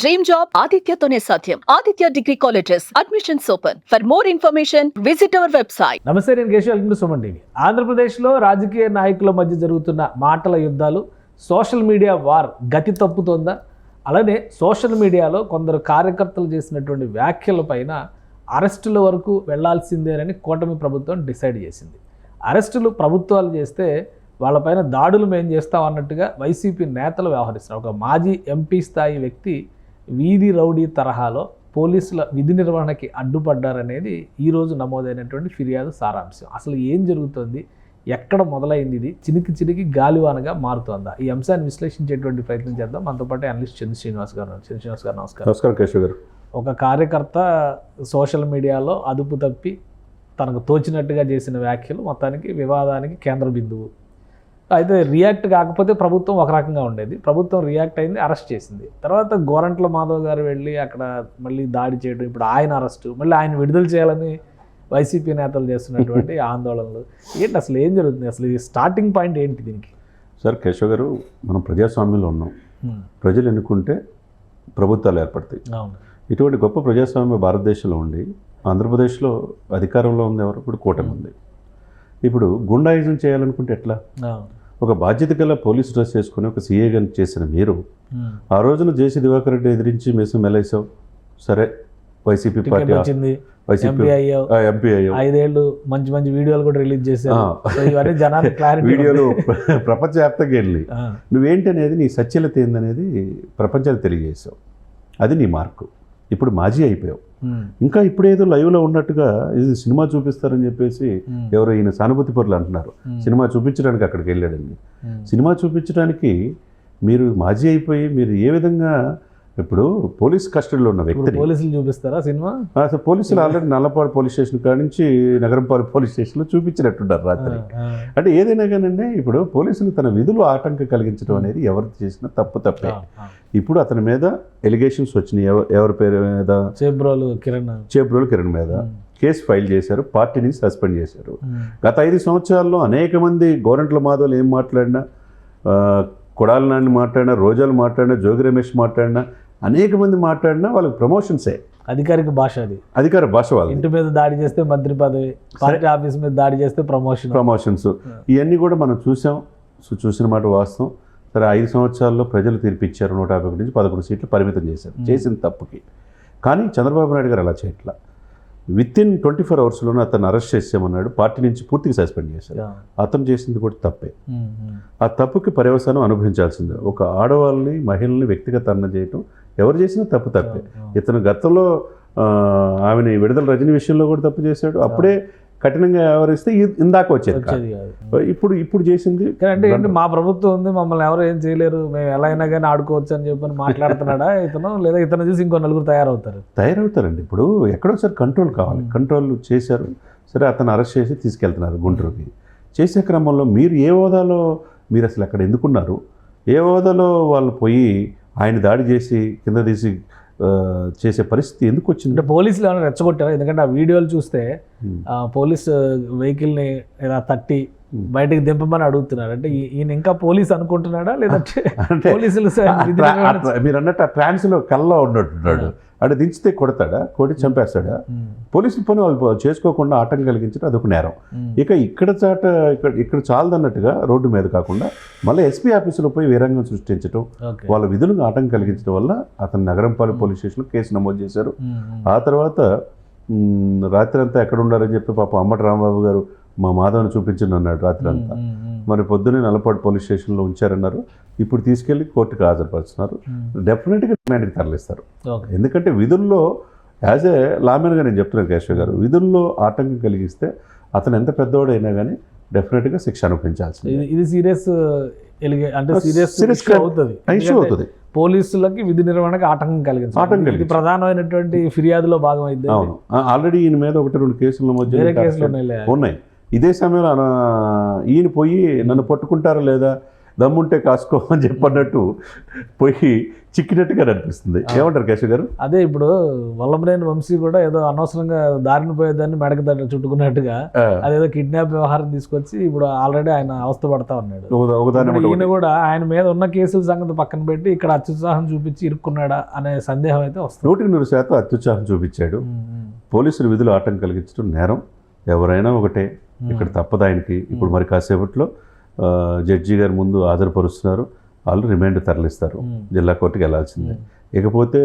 Dream job ఆదిత్యతోనే సాధ్యం. Aditya degree colleges admissions open. For more information visit our website. నమస్తే, నేను Keshav. Welcome to Suman TV. ఆంధ్రప్రదేశ్లో రాజకీయ నాయకుల మధ్య జరుగుతున్న మాటల యుద్ధాలు, సోషల్ మీడియా వార్ గతి తప్పుతోందా? అలానే సోషల్ మీడియాలో కొందరు కార్యకర్తలు చేసినటువంటి వ్యాఖ్యలపైన అరెస్టుల వరకు వెళ్లాల్సిందేనని కూటమి ప్రభుత్వం డిసైడ్ చేసింది. అరెస్టులు ప్రభుత్వాలు చేస్తే వాళ్ళపైన దాడులు మేము చేస్తాం అన్నట్టుగా వైసీపీ నేతలు వ్యవహరిస్తున్నారు. ఒక మాజీ ఎంపీ స్థాయి వ్యక్తి వీధి రౌడీ తరహాలో పోలీసుల విధి నిర్వహణకి అడ్డుపడ్డారనేది ఈరోజు నమోదైనటువంటి ఫిర్యాదు సారాంశం. అసలు ఏం జరుగుతుంది, ఎక్కడ మొదలైంది, ఇది చినికి గాలివానగా మారుతోందా? ఈ అంశాన్ని విశ్లేషించేటువంటి ప్రయత్నం చేద్దాం. మనతో పాటు అనలిస్ట్ చంద్ర శ్రీనివాస్ గారు. శ్రీనివాస్ గారు నమస్కారం. నమస్కారం కేశవ్ గారు. ఒక కార్యకర్త సోషల్ మీడియాలో అదుపు తప్పి తనకు తోచినట్టుగా చేసిన వ్యాఖ్యలు మొత్తానికి వివాదానికి కేంద్ర బిందువు. అయితే రియాక్ట్ కాకపోతే ప్రభుత్వం ఒక రకంగా ఉండేది. ప్రభుత్వం రియాక్ట్ అయింది, అరెస్ట్ చేసింది. తర్వాత గోరంట్ల మాధవ్ గారు వెళ్ళి అక్కడ మళ్ళీ దాడి చేయడం, ఇప్పుడు ఆయన అరెస్టు, మళ్ళీ ఆయన విడుదల చేయాలని వైసీపీ నేతలు చేస్తున్నటువంటి ఆందోళనలు ఏంటి, అసలు ఏం జరుగుతుంది, అసలు ఈ స్టార్టింగ్ పాయింట్ ఏంటి దీనికి? సార్ కేశవ్ గారు, మనం ప్రజాస్వామ్యంలో ఉన్నాం. ప్రజలు ఎన్నుకుంటే ప్రభుత్వాలు ఏర్పడతాయి. ఇటువంటి గొప్ప ప్రజాస్వామ్య భారతదేశంలో ఉండి ఆంధ్రప్రదేశ్లో అధికారంలో ఉంది ఎవరు? ఇప్పుడు కూటమి ఉంది. ఇప్పుడు గుండాయిజం చేయాలనుకుంటే ఎట్లా? ఒక బాధ్యత గల పోలీసు డ్రెస్ వేసుకుని ఒక సీఏగా చేసిన మీరు ఆ రోజున జేసీ దివాకర్ రెడ్డి ఎదిరించి మేసం మెలైసావు. సరే, వైసీపీ పార్టీ ఎంపీ అయ్యావు, 5 ఏళ్ళు మంచి మంచి వీడియోలు కూడా రిలీజ్ చేశారు. వీడియోలు ప్రపంచవ్యాప్తంగా వెళ్ళి నువ్వేంటి అనేది, నీ సత్యలత ఏందనేది ప్రపంచానికి తెలియజేసావు. అది నీ మార్కు. ఇప్పుడు మాజీ అయిపోయావు. ఇంకా ఇప్పుడేదో లైవ్లో ఉన్నట్టుగా ఇది సినిమా చూపిస్తారని చెప్పేసి ఎవరో ఈయన సానుభూతి పరులు అంటున్నారు. సినిమా చూపించడానికి అక్కడికి వెళ్ళాడండి. సినిమా చూపించడానికి మీరు మాజీ అయిపోయి మీరు ఏ విధంగా, ఇప్పుడు పోలీస్ కస్టడీలో ఉన్న వ్యక్తి పోలీసులు చూపిస్తారా సినిమా? అసలు పోలీసులు ఆల్రెడీ నల్లపాడు పోలీస్ స్టేషన్ కాడి నుంచి నగరంపాడు పోలీస్ స్టేషన్లో చూపించినట్టున్నారు రాత్రి. అంటే ఏదైనా కానండి, ఇప్పుడు పోలీసులు తన విధులు ఆటంకం కలిగించడం అనేది ఎవరు చేసినా తప్పే. ఇప్పుడు అతని మీద ఎలిగేషన్స్ వచ్చినాయి. ఎవరి పేరు మీద? చేబ్రోలు కిరణ్ మీద కేసు ఫైల్ చేశారు. పార్టీని సస్పెండ్ చేశారు. గత 5 సంవత్సరాల్లో అనేక మంది గోరంట్ల మాధవులు ఏం మాట్లాడినా, కొడాల నాని మాట్లాడినా, రోజాలు మాట్లాడినా, జోగి రమేష్ మాట్లాడినా, అనేక మంది మాట్లాడినా వాళ్ళకి ప్రమోషన్సే. అధికారిక భాష అది, అధికార భాష. వాళ్ళు ఇంటి మీద దాడి చేస్తే మంత్రి పదవి, పార్టీ ఆఫీస్ మీద దాడి చేస్తే ప్రమోషన్స్ ఇవన్నీ కూడా మనం చూసిన మాట వాస్తవం. సరే, 5 సంవత్సరాల్లో ప్రజలు తీర్పిచ్చారు. 151 నుంచి 11 సీట్లు పరిమితం చేశారు చేసిన తప్పుకి. కానీ చంద్రబాబు నాయుడు గారు అలా చేయట్లా. వితిన్ 24 అవర్స్లోనే అతను అరెస్ట్ చేసామన్నాడు. పార్టీ నుంచి పూర్తిగా సస్పెండ్ చేశారు. అతను చేసింది కూడా తప్పే. ఆ తప్పుకి పర్యవసానం అనుభవించాల్సిందే. ఒక ఆడవాళ్ళని, మహిళల్ని వ్యక్తిగత అన్నం చేయటం ఎవరు చేసినా తప్పే. ఇతను గతంలో ఆమెని విడుదల రజనీ విషయంలో కూడా తప్పు చేశాడు. అప్పుడే కఠినంగా వ్యవహరిస్తే ఇందాక వచ్చేది. ఇప్పుడు చేసింది అంటే మా ప్రభుత్వం ఉంది, మమ్మల్ని ఎవరు ఏం చేయలేరు, మేము ఎలా అయినా కానీ ఆడుకోవచ్చు అని చెప్పని మాట్లాడుతున్నాడా ఇతను? లేదా ఇతను చూసి ఇంకో నలుగురు తయారవుతారండి. ఇప్పుడు ఎక్కడోసారి కంట్రోల్ కావాలి. కంట్రోల్ చేశారు. సరే, అతను అరెస్ట్ చేసి తీసుకెళ్తున్నారు గుంటూరుకి. చేసే క్రమంలో మీరు ఏ హోదాలో, మీరు అసలు అక్కడ ఎందుకున్నారు? ఏ హోదాలో వాళ్ళు పోయి ఆయన దాడి చేసి కింద తీసి చేసే పరిస్థితి ఎందుకు వచ్చింది? అంటే పోలీసులు ఏమైనా రెచ్చగొట్టారా? ఎందుకంటే ఆ వీడియోలు చూస్తే పోలీస్ వెహికల్ని ఇలా తట్టి బయటకు దింపమని అడుగుతున్నారు. అంటే ఈయన ఇంకా పోలీస్ అనుకుంటున్నాడా, లేదంటే పోలీసులు మీరు అన్నట్టు ఆ ట్రాన్స్లో కల్లో ఉన్నట్టున్నాడు. అంటే దించితే కొడతాడా, కొట్టి చంపేస్తాడా? పోలీసుల పని వాళ్ళు చేసుకోకుండా ఆటంకం కలిగించడం అదొక నేరం. ఇక ఇక్కడ చాలదన్నట్టుగా రోడ్డు మీద కాకుండా మళ్ళీ ఎస్పీ ఆఫీసులో పోయి వీరంగం సృష్టించడం, వాళ్ళ విధులకు ఆటంకం కలిగించడం వల్ల అతను నగరంపాలెం పోలీస్ స్టేషన్లో కేసు నమోదు చేశారు. ఆ తర్వాత రాత్రి అంతా ఎక్కడ ఉండాలని చెప్పి పాపం అమ్మటి రాంబాబు గారు మా మాధవని చూపించండి అన్నాడు రాత్రి అంతా. మరి పొద్దున్నే నల్లపాడు పోలీస్ స్టేషన్లో ఉంచారన్నారు. ఇప్పుడు తీసుకెళ్లి కోర్టుకు హాజరుపరుస్తున్నారు. డెఫినెట్గా రిమాండ్కి తరలిస్తారు. ఎందుకంటే విధుల్లో యాజ్ ఏ లామెన్గా నేను చెప్తున్నాను కేశవ్ గారు, విధుల్లో ఆటంకం కలిగిస్తే అతను ఎంత పెద్దవాడైనా కానీ డెఫినెట్గా శిక్ష అనుభవించాల్సింది. ఇది సీరియస్ అవుతుంది. పోలీసులకి విధి నిర్వహణకి ఆటంకం కలిగింది. ప్రధానమైనటువంటి ఫిర్యాదులో భాగం అయితే. అవును, ఆల్రెడీ ఈయన మీద 1-2 కేసులు నమోదు ఉన్నాయి. ఇదే సమయంలో ఈయన పోయి నన్ను పట్టుకుంటారా లేదా, దమ్ముంటే కాసుకో అని చెప్పన్నట్టు పోయి చిక్కినట్టుగా అనిపిస్తుంది. ఏమంటారు కేశవ్ గారు? అదే ఇప్పుడు వల్లభనేని వంశీ కూడా ఏదో అనవసరంగా దారిని పోయేదాన్ని మెడక చుట్టుకున్నట్టుగా అదేదో కిడ్నాప్ వ్యవహారం తీసుకొచ్చి ఇప్పుడు ఆల్రెడీ ఆయన అవస్థ పడతా ఉన్నాడు. ఈయన కూడా ఆయన మీద ఉన్న కేసుల సంగతి పక్కన పెట్టి ఇక్కడ అత్యుత్సాహం చూపించి ఇరుక్కున్నాడా అనే సందేహం అయితే వస్తుంది. 100% అత్యుత్సాహం చూపించాడు. పోలీసులు విధులు ఆటంకం కలిగించడం నేరం, ఎవరైనా ఒకటే, ఇక్కడ తప్పదు ఆయనకి. ఇప్పుడు మరి కాసేపట్లో జడ్జి గారి ముందు హాజరుపరుస్తున్నారు, వాళ్ళు రిమాండ్ తరలిస్తారు, జిల్లా కోర్టుకి వెళ్ళాల్సిందే. ఇకపోతే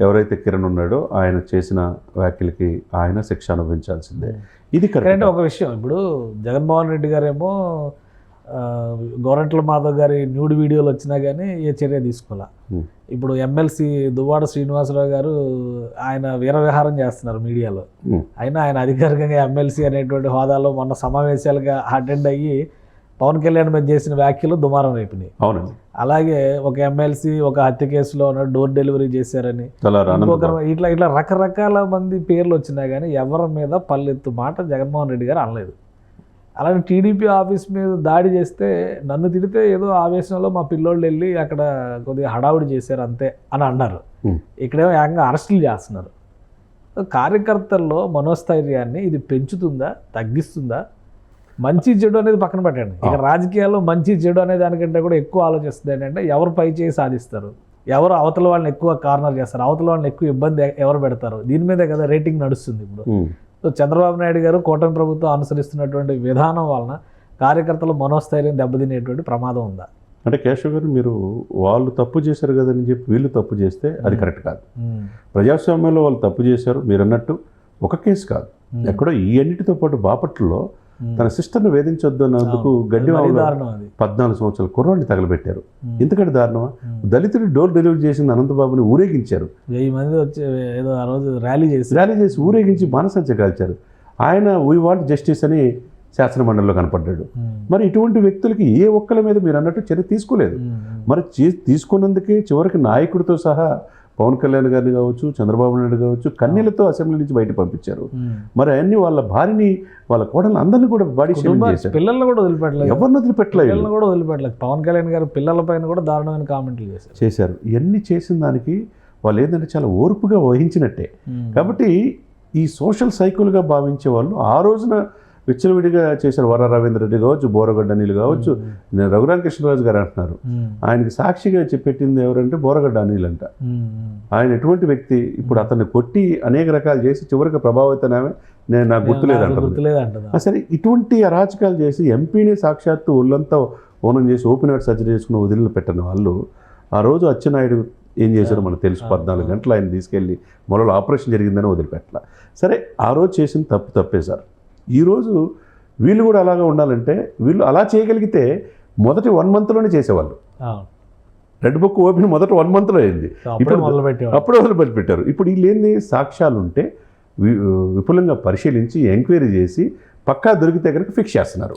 ఎవరైతే కిరణ్ ఉన్నాడో ఆయన చేసిన వ్యాఖ్యలకి ఆయన శిక్ష అనుభవించాల్సిందే. ఇది కరెక్ట్. ఒక విషయం, ఇప్పుడు జగన్మోహన్ రెడ్డి గారేమో గోరంట్ల మాధవ్ గారి న్యూడ్ వీడియోలు వచ్చినా కానీ ఏ చర్య తీసుకోవాలా. ఇప్పుడు ఎమ్మెల్సీ దువ్వాడ శ్రీనివాసరావు గారు ఆయన వీరవిహారం చేస్తున్నారు మీడియాలో. అయినా ఆయన అధికారికంగా ఎమ్మెల్సీ అనేటువంటి హోదాలో మొన్న సమావేశాలుగా అటెండ్ అయ్యి పవన్ కళ్యాణ్ మీద చేసిన వ్యాఖ్యలు దుమారం రేపినాయి. అవునండి. అలాగే ఒక ఎమ్మెల్సీ ఒక హత్య కేసులో డోర్ డెలివరీ చేశారని ఇట్లా రకరకాల మంది పేర్లు వచ్చినా కానీ ఎవరి మీద పల్లెత్తు మాట జగన్మోహన్ రెడ్డి గారు అనలేదు. అలాగే టీడీపీ ఆఫీస్ మీద దాడి చేస్తే నన్ను తిడితే ఏదో ఆవేశంలో మా పిల్లోళ్ళు వెళ్ళి అక్కడ కొద్దిగా హడావుడి చేశారు అంతే అని అన్నారు. ఇక్కడేమో ఏకంగా అరెస్టులు చేస్తున్నారు. కార్యకర్తల్లో మనోస్థైర్యాన్ని ఇది పెంచుతుందా, తగ్గిస్తుందా? మంచి చెడు అనేది పక్కన పెట్టండి, ఇక రాజకీయాల్లో మంచి చెడు అనే దానికంటే కూడా ఎక్కువ ఆలోచిస్తుంది ఏంటంటే ఎవరు పై చేయి సాధిస్తారు, ఎవరు అవతల వాళ్ళని ఎక్కువ కార్నర్ చేస్తారు, అవతల వాళ్ళని ఎక్కువ ఇబ్బంది ఎవరు పెడతారు, దీని మీదే కదా రేటింగ్ నడుస్తుంది ఇప్పుడు. సో చంద్రబాబు నాయుడు గారు కూటమి ప్రభుత్వం అనుసరిస్తున్నటువంటి విధానం వలన కార్యకర్తల మనోస్థైర్యం దెబ్బతినేటువంటి ప్రమాదం ఉందా? అంటే కేశవ్ గారు, మీరు వాళ్ళు తప్పు చేశారు కదని చెప్పి వీళ్ళు తప్పు చేస్తే అది కరెక్ట్ కాదు. ప్రజాస్వామ్యంలో వాళ్ళు తప్పు చేశారు మీరు అన్నట్టు, ఒక కేసు కాదు, ఎక్కడో ఈ అన్నిటితో పాటు బాపట్లలో తన సిస్టర్ను వేధించొద్దు అన్నందుకు గడ్డి 14 సంవత్సరాల కుర్రాన్ని తగలబెట్టారు. ఎందుకంటే దారుణమా? దళితుడు డోర్ డెలివరీ చేసిన అనంతబాబుని ఊరేగించారు. 1000 మంది వచ్చి ఏదో ఆ రోజు ర్యాలీ చేసి ఊరేగించి బాణసంచ కాల్చారు. ఆయన వీ వాంట్ జస్టిస్ అని శాసనమండలిలో కనపడ్డాడు. మరి ఇటువంటి వ్యక్తులకి ఏ ఒక్కల మీద మీరు అన్నట్టు చర్య తీసుకోలేదు. మరి తీసుకున్నందుకే చివరికి నాయకుడితో సహా పవన్ కళ్యాణ్ గారిని కావచ్చు, చంద్రబాబు నాయుడు కావచ్చు, కన్నీళ్లతో అసెంబ్లీ నుంచి బయట పంపించారు. మరి అన్ని వాళ్ళ భార్యని, వాళ్ళ కోడలు అందరినీ కూడా బాడీ షేమింగ్ చేశారు. పిల్లల్ని కూడా వదిలిపెట్టలేదు, ఎవరిని వదిలిపెట్టలేదు. పవన్ కళ్యాణ్ గారు పిల్లల పైన కూడా దారుణమైన కామెంట్లు చేశారు. ఇవన్నీ చేసిన దానికి వాళ్ళు ఏంటంటే చాలా ఓర్పుగా వహించినట్టే. కాబట్టి ఈ సోషల్ సైకిల్గా భావించే వాళ్ళు ఆ రోజున విచ్చలవిడిగా చేశారు. వర రవీంద్ర రెడ్డి కావచ్చు, బోరగడ్డ అనిల్ కావచ్చు, రఘురామకృష్ణరాజు గారు అంటున్నారు. ఆయనకి సాక్షిగా పెట్టింది ఎవరంటే బోరగడ్డ అనిల్ అంట. ఆయన ఎటువంటి వ్యక్తి, ఇప్పుడు అతన్ని కొట్టి అనేక రకాలు చేసి చివరికి ప్రభావితమే నాకు గుర్తులేదంటారు. సరే, ఇటువంటి అరాచకాలు చేసి ఎంపీని సాక్షాత్తు ఒళ్ళంతా ఓనం చేసి ఓపెన్ హార్ట్ సర్జరీ చేసుకుని వదిలిన పెట్టిన వాళ్ళు ఆ రోజు అచ్చెన్నాయుడు ఏం చేశారో మనకు తెలుసు. 14 గంటలు ఆయన తీసుకెళ్ళి మొదలు ఆపరేషన్ జరిగిందని వదిలిపెట్టాల. సరే, ఆ రోజు చేసిన తప్పే సార్. ఈరోజు వీళ్ళు కూడా అలాగా ఉండాలంటే, వీళ్ళు అలా చేయగలిగితే మొదటి 1 monthలోనే చేసేవాళ్ళు. రెడ్ బుక్ ఓపెన్ మొదటి 1 monthలో అయింది. ఇప్పుడు అప్పుడే మొదలుపెట్టారు. ఇప్పుడు వీళ్ళు ఏంది, సాక్ష్యాలు ఉంటే విపులంగా పరిశీలించి ఎంక్వైరీ చేసి పక్కా దొరికితే కనుక ఫిక్స్ చేస్తున్నారు.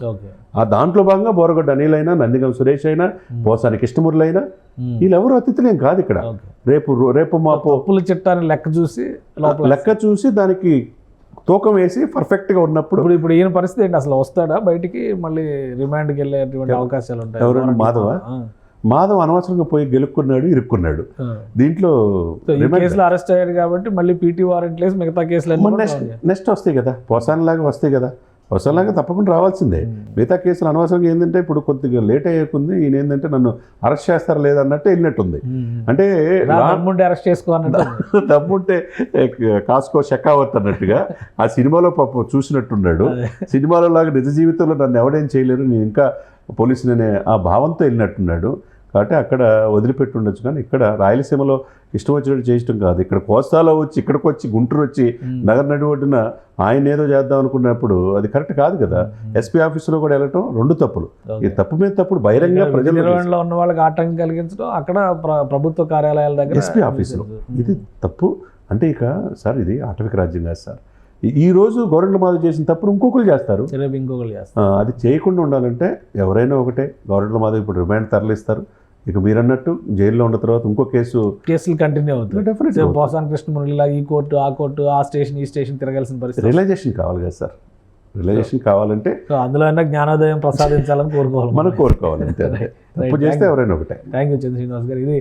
ఆ దాంట్లో భాగంగా బోరగడ్డ అనిల్ అయినా, నందిగం సురేష్ అయినా, పోసాని కృష్ణమూర్తి అయినా వీళ్ళెవరు అతిథులేం కాదు. ఇక్కడ రేపు మా పప్పుల చట్టాన్ని లెక్క చూసి దానికి తూకం వేసి పర్ఫెక్ట్గా ఉన్నప్పుడు ఇప్పుడు ఈయన పరిస్థితి ఏంటి, అసలు వస్తాడా బయటికి, మళ్ళీ రిమాండ్కి వెళ్ళేటువంటి అవకాశాలు ఉంటాయి? ఎవరైనా మాధవ్ అనవసరంగా పోయి గెలుక్కున్నాడు, ఇరుక్కున్నాడు. దీంట్లో కేసులో అరెస్ట్ అయ్యాడు కాబట్టి మళ్ళీ పీటీ వారెంట్ లేసి మిగతా కేసులు నెక్స్ట్ వస్తాయి కదా, పోసానిలాగా వస్తాయి కదా. అవసరంలాగా తప్పకుండా రావాల్సిందే. మిగతా కేసులు అనవసరంగా ఏంటంటే ఇప్పుడు కొద్దిగా లేట్ అయ్యేకుంది, ఈయన ఏంటంటే నన్ను అరెస్ట్ చేస్తారా లేదన్నట్టు వెళ్ళినట్టుంది. అంటే అరెస్ట్ చేసుకోవాలంటే దమ్ముంటే కాసుకో షెకావత్ అన్నట్టుగా ఆ సినిమాలో పాపం చూసినట్టున్నాడు. సినిమాలో లాగా నిజ జీవితంలో నన్ను ఎవడేం చేయలేరు, నేను ఇంకా పోలీసులనే ఆ భావంతో వెళ్ళినట్టున్నాడు. కాబట్టి అక్కడ వదిలిపెట్టి ఉండొచ్చు. కానీ ఇక్కడ రాయలసీమలో ఇష్టం వచ్చినట్టు చేయటం కాదు. ఇక్కడ కోస్తాలో వచ్చి ఇక్కడికి వచ్చి గుంటూరు వచ్చి నగర నడివొడ్డున ఆయన ఏదో చేద్దాం అనుకున్నప్పుడు అది కరెక్ట్ కాదు కదా. ఎస్పీ ఆఫీసులో కూడా వెళ్ళటం 2 తప్పులు. ఈ తప్పు మీద తప్పుడు బహిరంగ ప్రజల్లో ఉన్న వాళ్ళకి ఆటంకం కలిగించడం, అక్కడ ప్రభుత్వ కార్యాలయాల దగ్గర ఎస్పీ ఆఫీసులో ఇది తప్పు. అంటే ఇక సార్ ఇది ఆటవిక రాజ్యం కాదు సార్. ఈ రోజు గవర్నమెంట్ మాధవ్ చేసిన తప్పుడు ఇంకొకరు చేస్తారు. అది చేయకుండా ఉండాలంటే ఎవరైనా ఒకటే, గవర్నమెంట్ మాధవ్ ఇప్పుడు రిమాండ్ తరలిస్తారు. ఇక మీరు అన్నట్టు జైల్లో ఉన్న తర్వాత ఇంకో కేసులు కంటిన్యూ అవుతుంది. డెఫినెట్లీ పోసాని కృష్ణమురళి ఈ కోర్టు, ఆ కోర్టు, ఆ స్టేషన్, ఈ స్టేషన్ తిరగాల్సిన పరిస్థితి. రియలైజేషన్ కావాలి కదా సార్. రియలైజేషన్ కావాలంటే సో అందులో అయినా జ్ఞానోదయం ప్రసాదించాలని కోరుకోవాలి మనం కోరుకోవాలి అంతే. తప్పు చేస్తే ఎవరైనా ఒకటే. థ్యాంక్ యూ చంద్ర శ్రీనివాస్ గారు. ఇది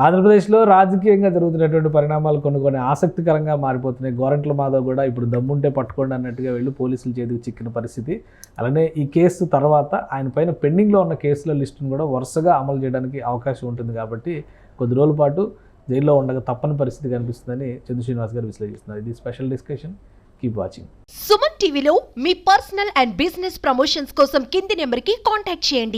ఆంధ్రప్రదేశ్లో రాజకీయంగా జరుగుతున్నటువంటి పరిణామాలు కొన్ని ఆసక్తికరంగా మారిపోతున్నాయి. గోరంట్ల మాధవ్ కూడా ఇప్పుడు దమ్ముంటే పట్టుకోండి అన్నట్టుగా వెళ్ళి పోలీసుల చేతికి చిక్కిన పరిస్థితి. అలానే ఈ కేసు తర్వాత ఆయన పైన పెండింగ్లో ఉన్న కేసుల లిస్టును కూడా వరుసగా అమలు చేయడానికి అవకాశం ఉంటుంది కాబట్టి కొద్ది రోజుల పాటు జైల్లో ఉండగా తప్పని పరిస్థితి కనిపిస్తుందని చంద్ర శ్రీనివాస్ గారు విశ్లేషిస్తున్నారు. ఇది special discussion. Keep watching. Suman టీవీలో మీ పర్సనల్ అండ్ బిజినెస్ ప్రమోషన్స్ కోసం కింది నెంబర్కి కాంటాక్ట్ చేయండి.